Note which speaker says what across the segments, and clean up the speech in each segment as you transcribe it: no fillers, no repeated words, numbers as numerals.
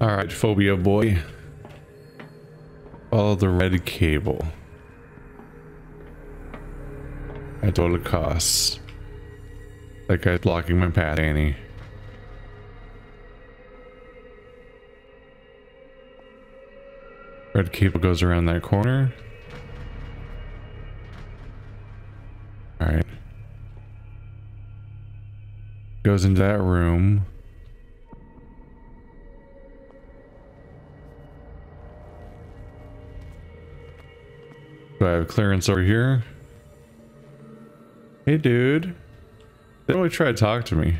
Speaker 1: Alright, phobia boy. Follow the red cable. At all costs. That guy's blocking my path, Annie. Red cable goes around that corner. Alright. Goes into that room. Do I have clearance over here? Hey dude. They don't really try to talk to me.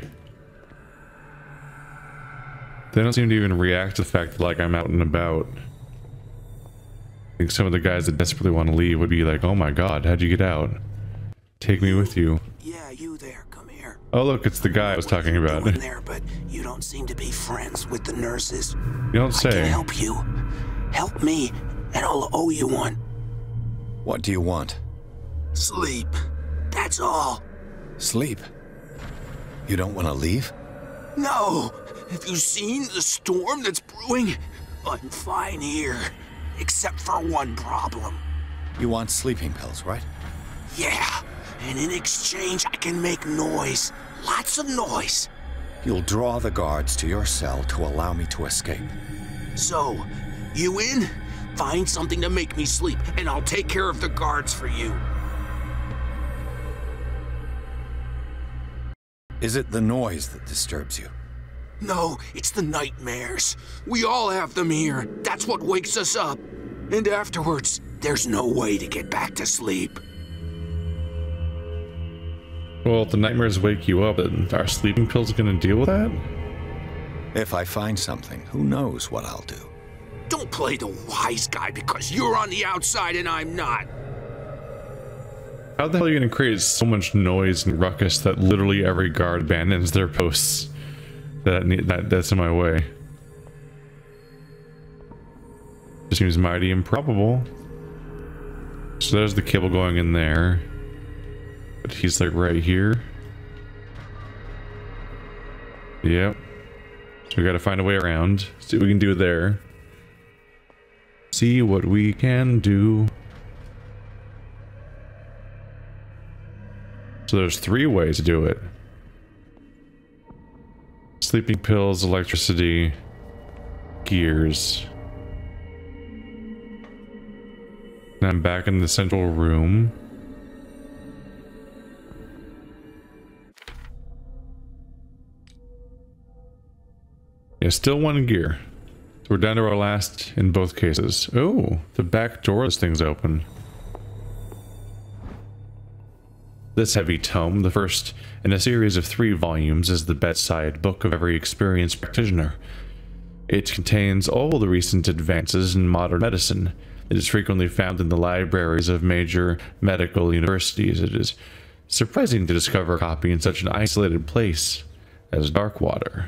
Speaker 1: They don't seem to even react to the fact that like I'm out and about. I think some of the guys that desperately want to leave would be like, oh my god, how'd you get out? Take me with you.
Speaker 2: Yeah, you there, come here.
Speaker 1: Oh look, it's the guy I was talking about.
Speaker 2: There, but you don't seem to be friends with the nurses.
Speaker 1: You don't say.
Speaker 2: I can help you. Help me, and I'll owe you one.
Speaker 3: What do you want?
Speaker 2: Sleep. That's all.
Speaker 3: Sleep? You don't want to leave?
Speaker 2: No! Have you seen the storm that's brewing? I'm fine here. Except for one problem.
Speaker 3: You want sleeping pills, right?
Speaker 2: Yeah, and in exchange I can make noise. Lots of noise.
Speaker 3: You'll draw the guards to your cell to allow me to escape.
Speaker 2: So, you in? Find something to make me sleep, and I'll take care of the guards for you.
Speaker 3: Is it the noise that disturbs you?
Speaker 2: No, it's the nightmares. We all have them here. That's what wakes us up. And afterwards, there's no way to get back to sleep.
Speaker 1: Well, if the nightmares wake you up, then are sleeping pills gonna deal with that?
Speaker 3: If I find something, who knows what I'll do.
Speaker 2: Don't play the wise guy because you're on the outside and I'm not.
Speaker 1: How the hell are you gonna create so much noise and ruckus that literally every guard abandons their posts? That's in my way. It seems mighty improbable. So there's the cable going in there. But he's like right here. Yep. So we gotta find a way around. See what we can do there. See what we can do. So there's 3 ways to do it. Sleeping pills, electricity, gears. And I'm back in the central room. Yeah, still 1 gear. So we're down to our last in both cases. Oh, the back door of this thing's open. This heavy tome, the first in a series of 3 volumes, is the bedside book of every experienced practitioner. It contains all the recent advances in modern medicine. It is frequently found in the libraries of major medical universities. It is surprising to discover a copy in such an isolated place as Darkwater.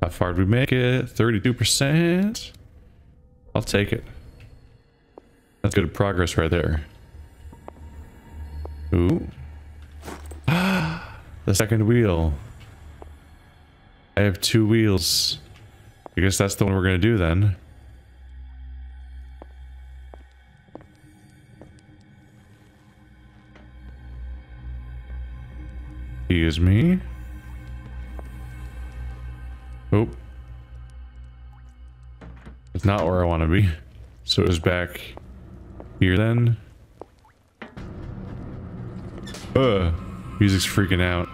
Speaker 1: How far did we make it? 32%? I'll take it. That's good progress right there. Ooh. The second wheel. I have 2 wheels. I guess that's the one we're gonna do then. Excuse me. Oh. It's not where I want to be. So it was back here then. Music's freaking out.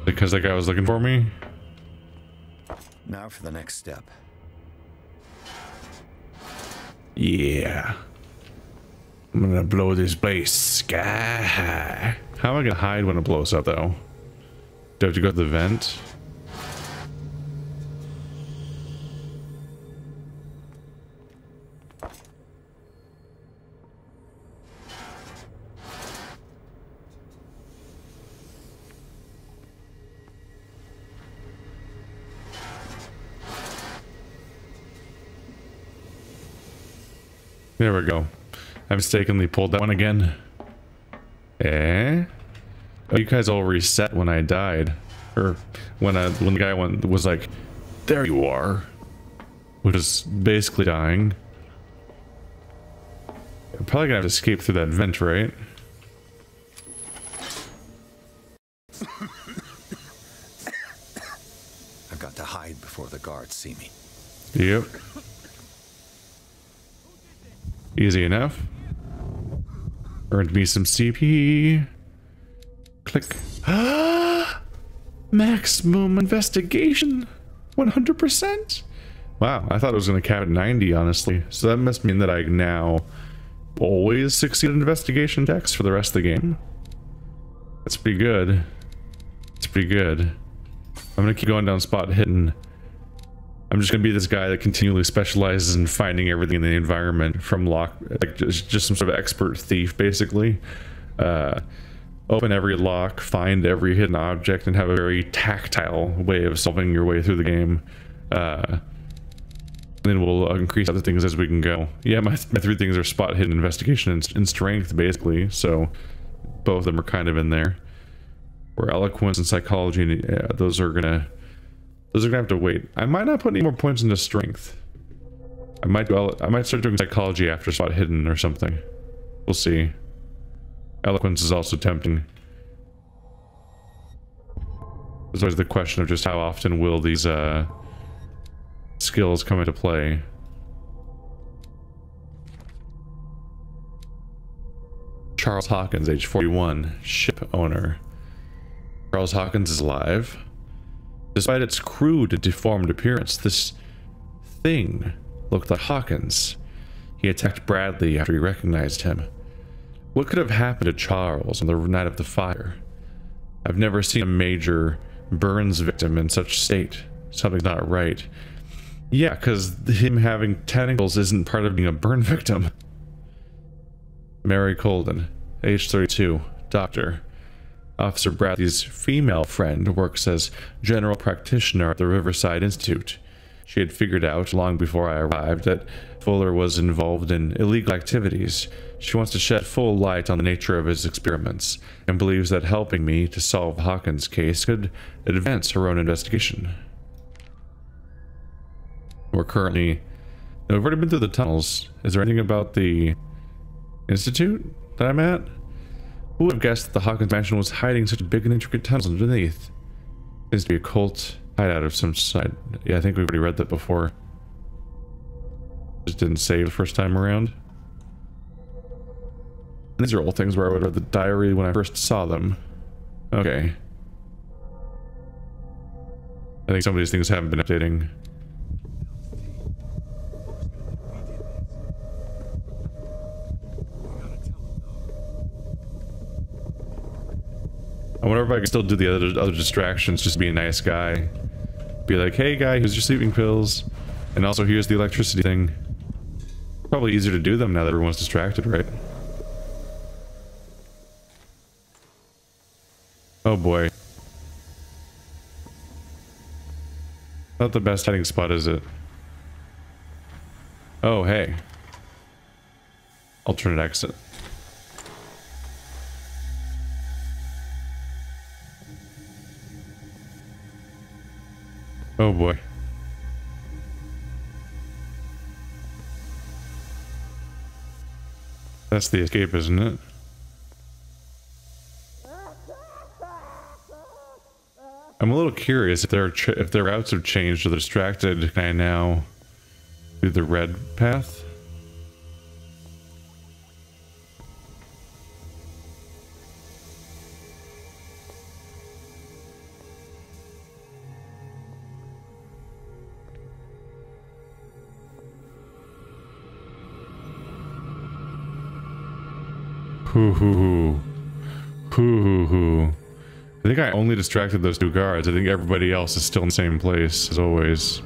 Speaker 1: Because that guy was looking for me?
Speaker 3: Now for the next step.
Speaker 1: Yeah. I'm gonna blow this place sky high. How am I gonna hide when it blows up though? Do I have to go to the vent? There we go. I mistakenly pulled that one again. Eh? Oh, you guys all reset when I died. Or when the guy was like, "There you are," which is basically dying. I'm probably gonna have to escape through that vent, right?
Speaker 3: I've got to hide before the guards see me.
Speaker 1: Yep. Easy enough. Earned me some CP. Click. Maximum investigation. 100%. Wow, I thought it was going to cap at 90, honestly. So that must mean that I now always succeed in investigation checks for the rest of the game. That's pretty good. It's pretty good. I'm going to keep going down spot hidden. I'm just going to be this guy that continually specializes in finding everything in the environment from like just some sort of expert thief, basically. Open every lock, find every hidden object, and have a very tactile way of solving your way through the game. Then we'll increase other things as we can go. Yeah, my three things are spot, hidden, investigation, and strength, basically. So both of them are kind of in there. Where eloquence and psychology, those are gonna have to wait. I might not put any more points into strength. I might start doing psychology after spot hidden or something. We'll see. Eloquence is also tempting. There's always the question of just how often will these skills come into play. Charles Hawkins, age 41, ship owner. Charles Hawkins is alive. Despite its crude and deformed appearance, this thing looked like Hawkins. He attacked Bradley after he recognized him. What could have happened to Charles on the night of the fire? I've never seen a major burns victim in such state. Something's not right. Yeah, because him having tentacles isn't part of being a burn victim. Mary Colden, age 32, doctor. Officer Bradley's female friend works as general practitioner at the Riverside Institute. She had figured out, long before I arrived, that Fuller was involved in illegal activities. She wants to shed full light on the nature of his experiments, and believes that helping me to solve Hawkins' case could advance her own investigation. We've already been through the tunnels. Is there anything about the institute that I'm at? Who would have guessed that the Hawkins mansion was hiding such big and intricate tunnels underneath? Seems to be a cult hideout of some side. Yeah, I think we've already read that before. Just didn't save the first time around. And these are all things where I would have read the diary when I first saw them. Okay. I think some of these things haven't been updating. I wonder if I can still do the other distractions, just be a nice guy. Be like, hey guy, here's your sleeping pills. And also here's the electricity thing. Probably easier to do them now that everyone's distracted, right? Oh boy. Not the best hiding spot, is it? Oh, hey. Alternate exit. Oh boy. That's the escape, isn't it? I'm a little curious if their routes have changed or they're distracted. Can I now do the red path? Hoo. I think I only distracted those two guards. I think everybody else is still in the same place as always.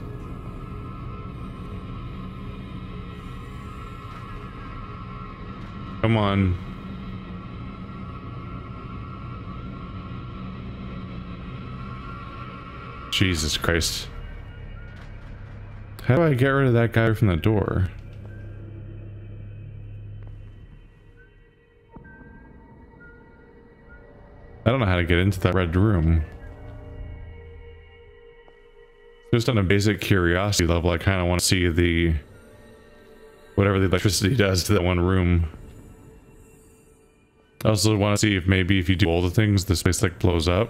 Speaker 1: Come on. Jesus Christ. How do I get rid of that guy from the door? I don't know how to get into that red room. Just on a basic curiosity level, I kind of want to see the whatever the electricity does to that one room. I also want to see if maybe if you do all the things, this place like blows up.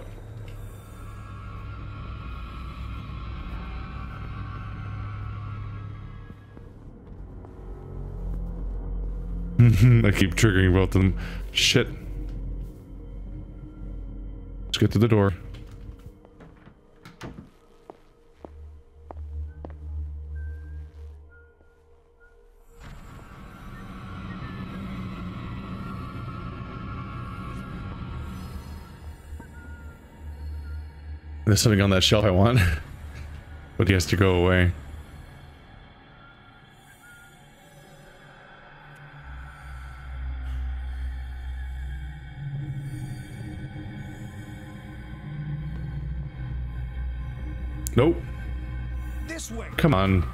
Speaker 1: I keep triggering both of them. Shit. Let's get to the door. There's something on that shelf I want, but he has to go away. Nope.
Speaker 2: This way.
Speaker 1: Come on.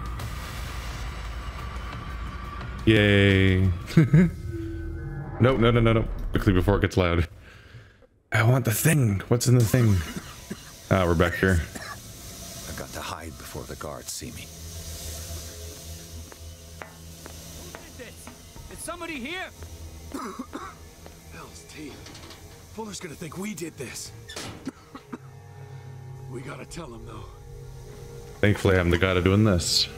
Speaker 1: Yay. Nope, no, no, no, no. Quickly before it gets loud. I want the thing. What's in the thing? Ah, we're back here.
Speaker 3: I've got to hide before the guards see me.
Speaker 4: Who did this? Is somebody here?
Speaker 2: Hell's teeth. Fuller's gonna think we did this. We gotta tell him though.
Speaker 1: Thankfully, I'm the guy doing this.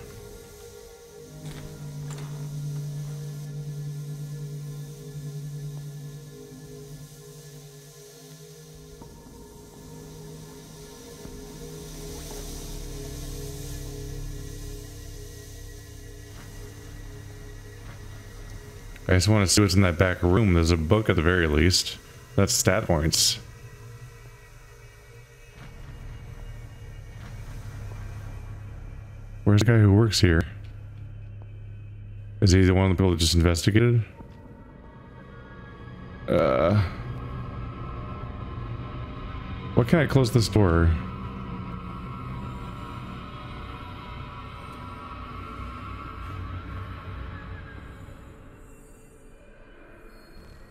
Speaker 1: I just want to see what's in that back room. There's a book at the very least. That's stat points. Where's the guy who works here? Is he the one of the people that just investigated? Why can't I close this door?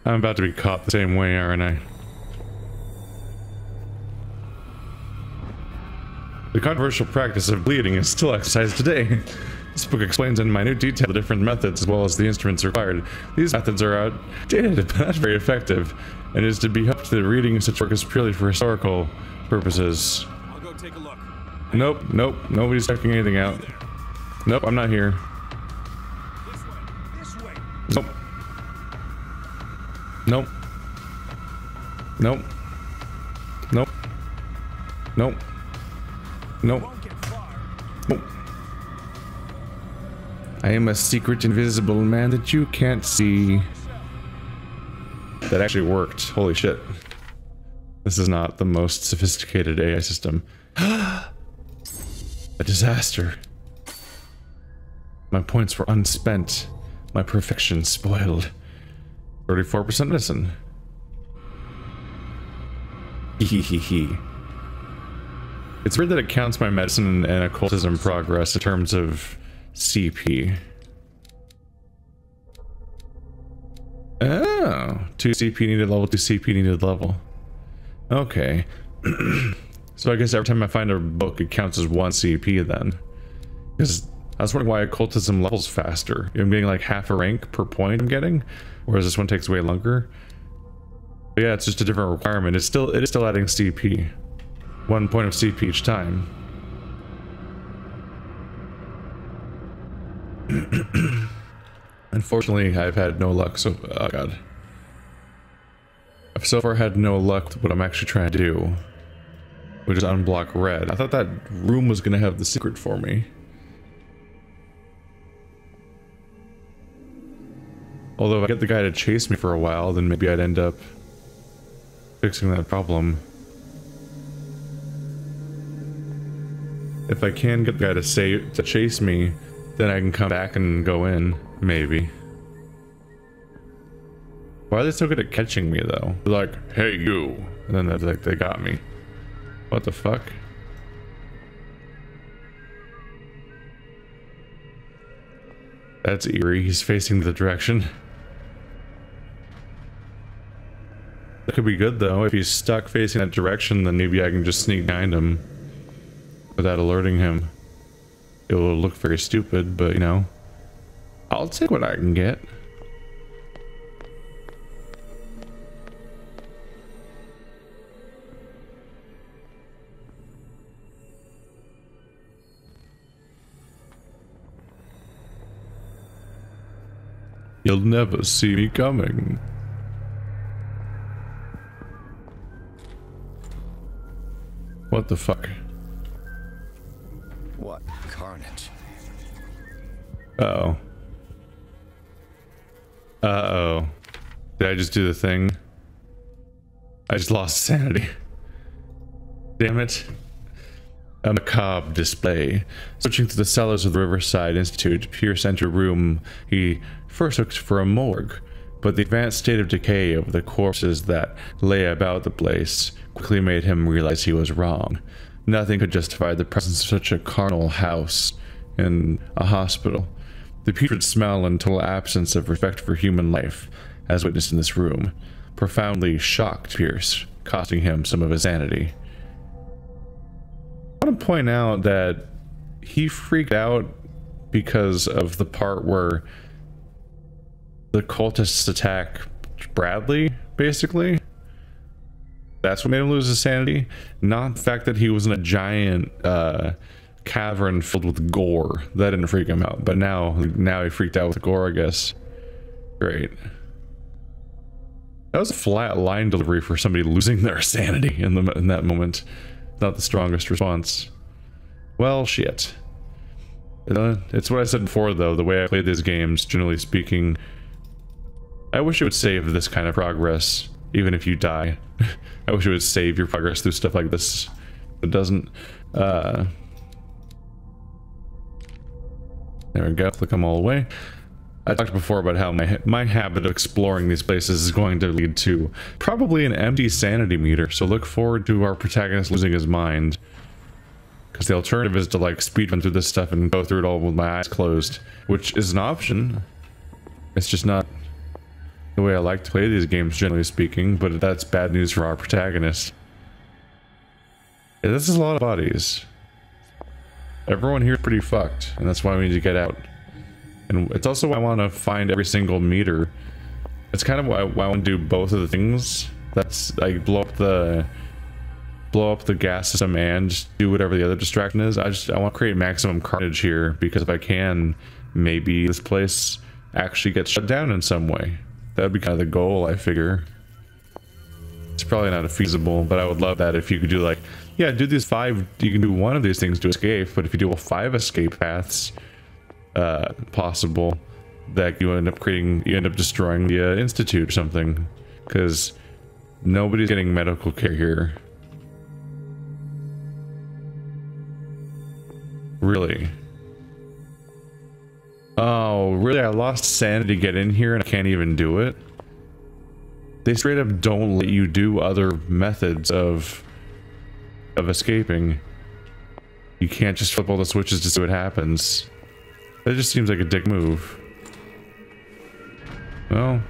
Speaker 1: I'm about to be caught the same way, aren't I? The controversial practice of bleeding is still exercised today. This book explains in minute detail the different methods as well as the instruments required. These methods are outdated but not very effective, and it is to be hoped that reading such work is purely for historical purposes.
Speaker 4: I'll go take a look.
Speaker 1: Nope, nope, nobody's checking anything out. Nope, I'm not here.
Speaker 4: This way. This way.
Speaker 1: Nope. Nope. Nope. Nope. Nope. Nope.
Speaker 4: Won't get far.
Speaker 1: Nope. I am a secret invisible man that you can't see. That actually worked. Holy shit. This is not the most sophisticated AI system. A disaster. My points were unspent. My perfection spoiled. 34% medicine. Hehehe. It's weird that it counts my medicine and occultism progress in terms of CP. Oh, 2 CP needed level, 2 CP needed level. Okay. So I guess every time I find a book, it counts as 1 CP then. Because I was wondering why occultism levels faster. I'm getting like half a rank per point I'm getting, whereas this one takes way longer. But yeah, it's just a different requirement. It is still adding CP. 1 point of CP each time. Unfortunately, I've had no luck, so oh god. I've so far had no luck with what I'm actually trying to do, which is unblock red. I thought that room was gonna have the secret for me. Although if I get the guy to chase me for a while, then maybe I'd end up fixing that problem. If I can get the guy to chase me, then I can come back and go in, maybe. Why are they so good at catching me though? They're like, hey you, and then they're like, they got me. What the fuck? That's eerie, he's facing the direction. That could be good though. If he's stuck facing that direction, then maybe I can just sneak behind him without alerting him. it will look very stupid, but you know, I'll take what I can get. You'll never see me coming. What the fuck?
Speaker 3: What carnage?
Speaker 1: Uh-oh. Uh-oh. Did I just do the thing? I just lost sanity. Damn it. A macabre display. Searching through the cellars of the Riverside Institute, Pierce entered a room he first looked for a morgue, but the advanced state of decay of the corpses that lay about the place quickly made him realize he was wrong. Nothing could justify the presence of such a carnal house in a hospital. The putrid smell and total absence of respect for human life, as witnessed in this room, profoundly shocked Pierce, costing him some of his sanity. I want to point out that he freaked out because of the part where the cultists attack Bradley, basically. That's what made him lose his sanity, not the fact that he was in a giant cavern filled with gore. That didn't freak him out, but now he freaked out with gore, I guess. Great. That was a flat line delivery for somebody losing their sanity in that moment. Not the strongest response. Well, shit. It's what I said before, though. The way I play these games, generally speaking, I wish it would save this kind of progress, even if you die. I wish it would save your progress through stuff like this. It doesn't. There we go. Click them all away. I talked before about how my habit of exploring these places is going to lead to probably an empty sanity meter, so look forward to our protagonist losing his mind. Because the alternative is to like speedrun through this stuff and go through it all with my eyes closed, which is an option. It's just not the way I like to play these games, generally speaking, but that's bad news for our protagonist. Yeah, this is a lot of bodies. Everyone here is pretty fucked, and that's why we need to get out. And it's also why I want to find every single meter. It's kind of why I want to do both of the things. That's like blow up the gas system and just do whatever the other distraction is. I want to create maximum carnage here, because if I can, maybe this place actually gets shut down in some way. That would be kind of the goal, I figure. It's probably not feasible, but I would love that if you could do like, yeah, do these 5, you can do one of these things to escape, but if you do all 5 escape paths possible, that you end up destroying the institute or something, because nobody's getting medical care here. Really? Oh, really? I lost sanity to get in here and I can't even do it? They straight up don't let you do other methods of escaping. You can't just flip all the switches to see what happens. That just seems like a dick move. Well,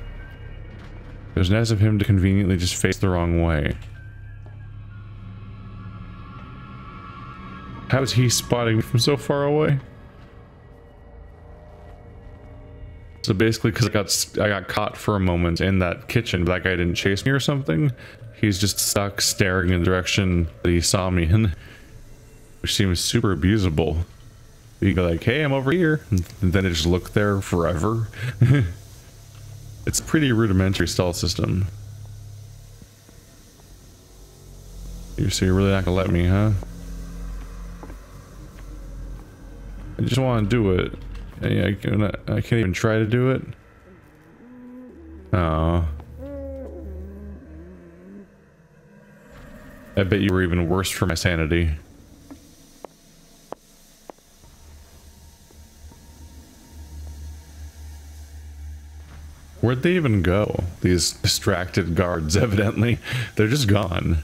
Speaker 1: it was nice of him to conveniently just face the wrong way. How is he spotting me from so far away? So basically, because I got caught for a moment in that kitchen, but that guy didn't chase me or something. He's just stuck staring in the direction that he saw me in, which seems super abusable. You go like, hey, I'm over here, and then it just look there forever. It's a pretty rudimentary stealth system. So you're really not gonna let me, huh? I just want to do it. I can't even try to do it. Oh. I bet you were even worse for my sanity. Where'd they even go? These distracted guards, evidently. They're just gone.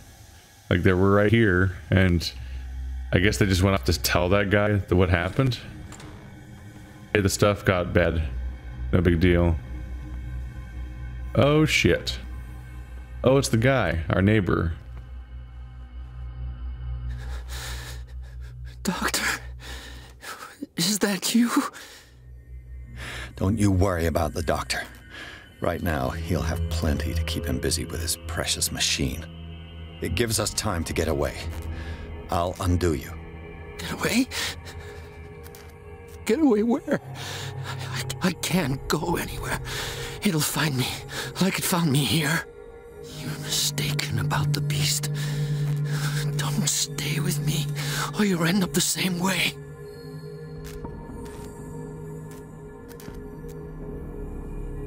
Speaker 1: Like, they were right here, and I guess they just went off to tell that guy what happened. Hey, the stuff got bad. No big deal. Oh, shit. Oh, it's the guy, our neighbor.
Speaker 5: Doctor,
Speaker 2: that you?
Speaker 3: Don't you worry about the doctor. Right now, he'll have plenty to keep him busy with his precious machine. It gives us time to get away. I'll undo you.
Speaker 2: Get away? Get away where? I can't go anywhere. It'll find me, like it found me here. You're mistaken about the beast. Don't stay with me, or you'll end up the same way.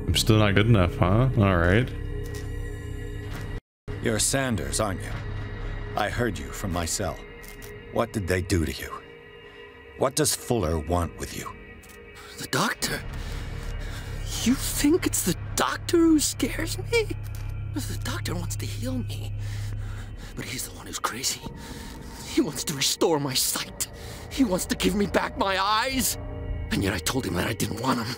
Speaker 1: I'm still not good enough, huh? Alright.
Speaker 3: You're Sanders, aren't you? I heard you from my cell. What did they do to you? What does Fuller want with you?
Speaker 2: The doctor? You think it's the doctor who scares me? The doctor wants to heal me. But he's the one who's crazy. He wants to restore my sight. He wants to give me back my eyes. And yet I told him that I didn't want him.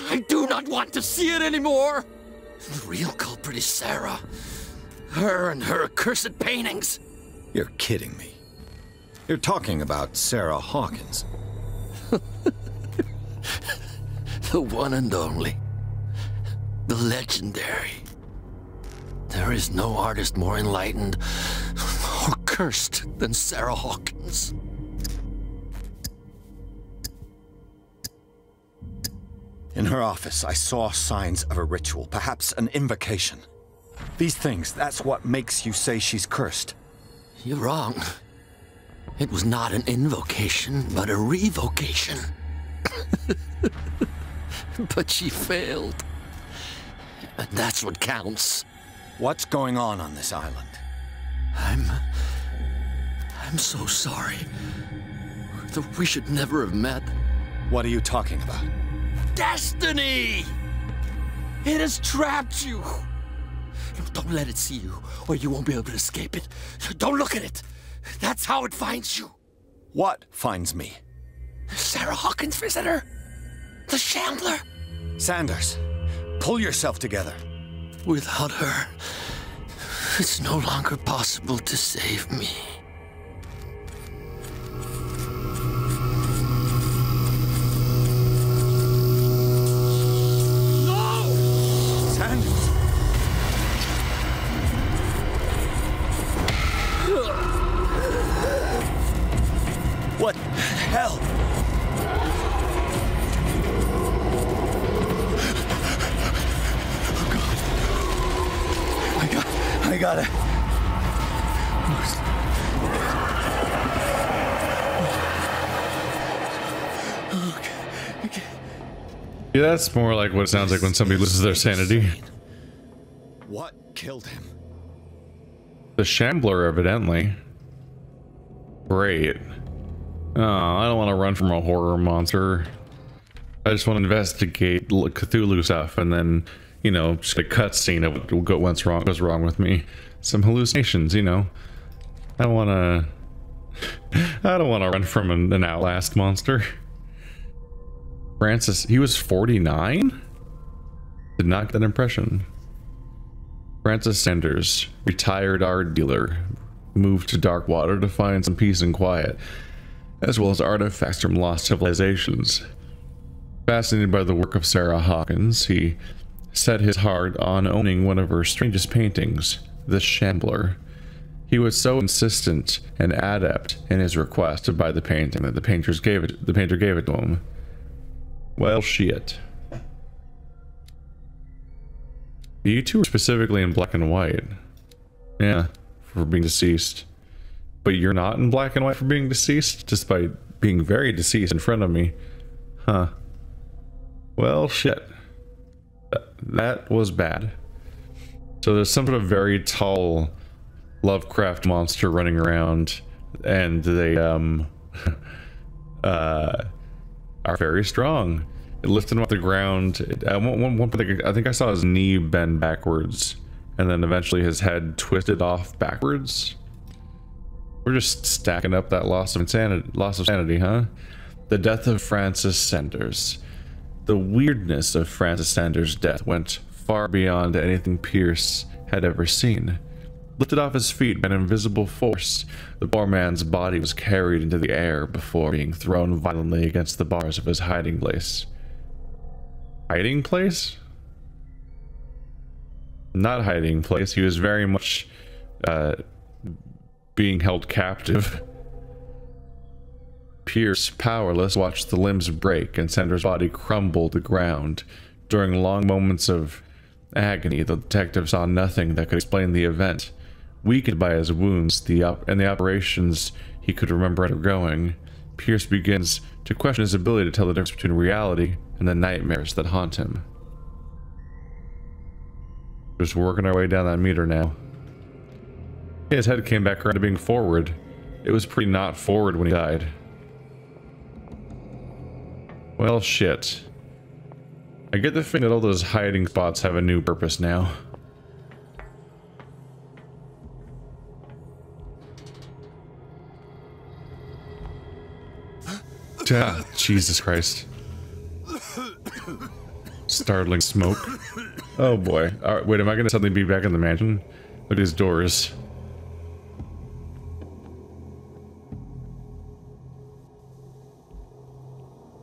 Speaker 2: I do not want to see it anymore. The real culprit is Sarah. Her and her accursed paintings.
Speaker 3: You're kidding me. You're talking about Sarah Hawkins.
Speaker 2: The one and only. The legendary. There is no artist more enlightened or cursed than Sarah Hawkins.
Speaker 3: In her office, I saw signs of a ritual, perhaps an invocation. These things, that's what makes you say she's cursed.
Speaker 2: You're wrong. It was not an invocation, but a revocation. But she failed. And that's what counts.
Speaker 3: What's going on this island?
Speaker 2: I'm so sorry. We should never have met.
Speaker 3: What are you talking about?
Speaker 2: Destiny! It has trapped you. Don't let it see you, or you won't be able to escape it. Don't look at it. That's how it finds you.
Speaker 3: What finds me?
Speaker 2: Sarah Hawkins' visitor. The Shambler.
Speaker 3: Sanders, pull yourself together.
Speaker 2: Without her, it's no longer possible to save me.
Speaker 3: No! Sanders! What the hell? I got it.
Speaker 2: Okay.
Speaker 1: Yeah, that's more like what it sounds like when somebody loses their sanity.
Speaker 3: What killed him?
Speaker 1: The Shambler, evidently. Great. Oh, I don't want to run from a horror monster. I just want to investigate Cthulhu stuff and then, you know, just a cutscene of what goes wrong with me. Some hallucinations, you know. I don't want to run from an Outlast monster. Francis, he was 49? Did not get that impression. Francis Sanders, retired art dealer, moved to Darkwater to find some peace and quiet, as well as artifacts from lost civilizations. Fascinated by the work of Sarah Hawkins, he set his heart on owning one of her strangest paintings, the Shambler. He was so insistent and adept in his request to buy the painting that the painter gave it to him. Well, shit. You two are specifically in black and white. Yeah, for being deceased. But you're not in black and white for being deceased, despite being very deceased in front of me. Huh. Well, shit. That was bad. So there's some sort of very tall Lovecraft monster running around, and they are very strong. It lifted him off the ground. One thing, I think I saw his knee bend backwards, and then eventually his head twisted off backwards. We're just stacking up that loss of sanity, huh? The death of Francis Sanders. The weirdness of Francis Sanders' death went far beyond anything Pierce had ever seen. Lifted off his feet by an invisible force, the poor man's body was carried into the air before being thrown violently against the bars of his hiding place. Hiding place? Not hiding place. He was very much being held captive. Pierce, powerless, watched the limbs break and Sandra's body crumble to the ground. During long moments of agony, the detective saw nothing that could explain the event. Weakened by his wounds and the operations he could remember undergoing, Pierce begins to question his ability to tell the difference between reality and the nightmares that haunt him. Just working our way down that meter now. His head came back around to being forward. It was pretty not forward when he died. Well, shit. I get the feeling that all those hiding spots have a new purpose now. Jesus Christ. Startling smoke. Oh boy. Alright, wait, am I gonna suddenly be back in the mansion? Look at these doors.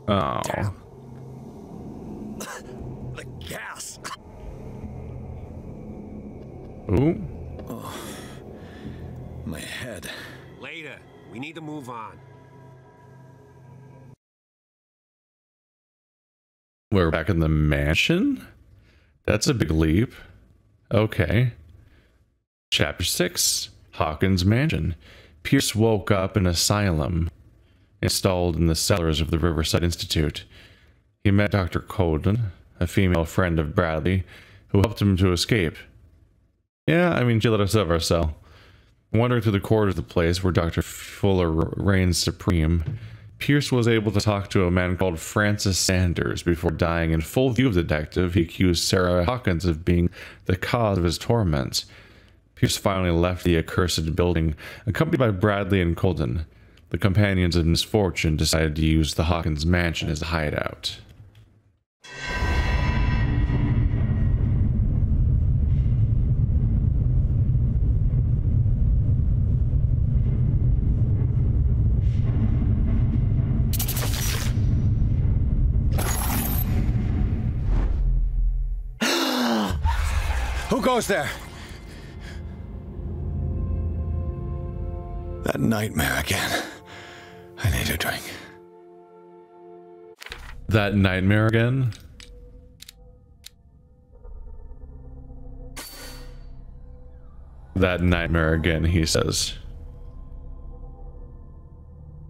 Speaker 1: Oh.
Speaker 2: The gas.
Speaker 1: Ooh.
Speaker 3: Oh, my head.
Speaker 5: Later. We need to move on.
Speaker 1: We're back in the mansion? That's a big leap. Okay. Chapter 6. Hawkins' Mansion. Pierce woke up in an asylum installed in the cellars of the Riverside Institute. He met Dr. Colden, a female friend of Bradley, who helped him to escape. Yeah, I mean, she let us out of our cell. Wandering through the corridors of the place where Dr. Fuller reigns supreme, Pierce was able to talk to a man called Francis Sanders before dying. In full view of the detective, he accused Sarah Hawkins of being the cause of his torments. Pierce finally left the accursed building, accompanied by Bradley and Colden. The companions of misfortune decided to use the Hawkins mansion as a hideout.
Speaker 3: Who goes there? That nightmare again. I need a drink.
Speaker 1: That nightmare again? That nightmare again, he says.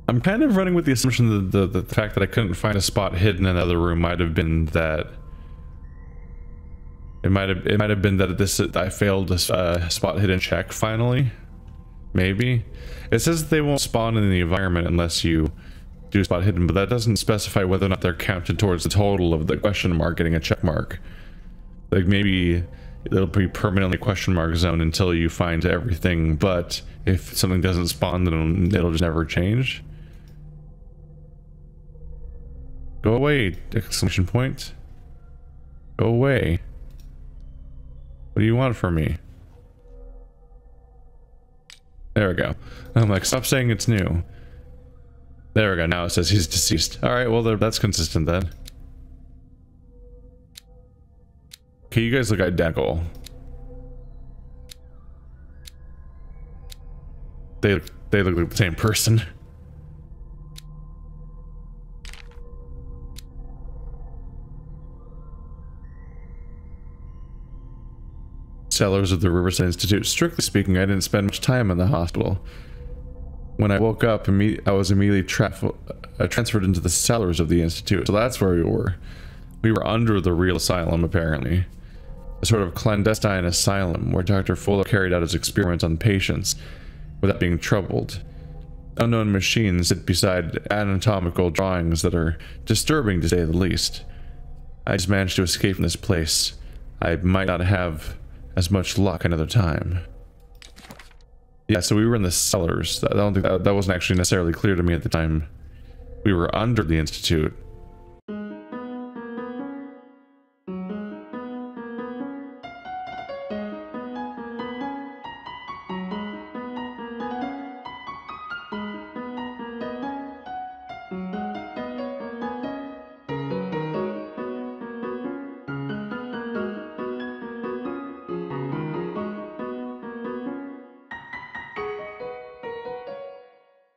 Speaker 1: I'm kind of running with the assumption that the fact that I couldn't find a spot hidden in another room might have been that it might have been that I failed a spot hidden check finally. Maybe. It says that they won't spawn in the environment unless you do spot hidden, but that doesn't specify whether or not they're counted towards the total of the question mark getting a check mark. Like maybe it'll be permanently question mark zone until you find everything, but if something doesn't spawn, then it'll just never change. Go away! Exclamation point. Go away. What do you want from me? There we go. I'm like, stop saying it's new. There we go. Now it says he's deceased. Alright, well, that's consistent then. Okay, you guys look identical. They look like the same person. Cellars of the Riverside Institute. Strictly speaking, I didn't spend much time in the hospital. When I woke up, I was immediately transferred into the cellars of the Institute. So that's where we were. We were under the real asylum, apparently. A sort of clandestine asylum where Dr. Fuller carried out his experiments on patients without being troubled. Unknown machines sit beside anatomical drawings that are disturbing, to say the least. I just managed to escape from this place. I might not have as much luck another time. Yeah, so we were in the cellars. I don't think that wasn't actually necessarily clear to me at the time. We were under the Institute.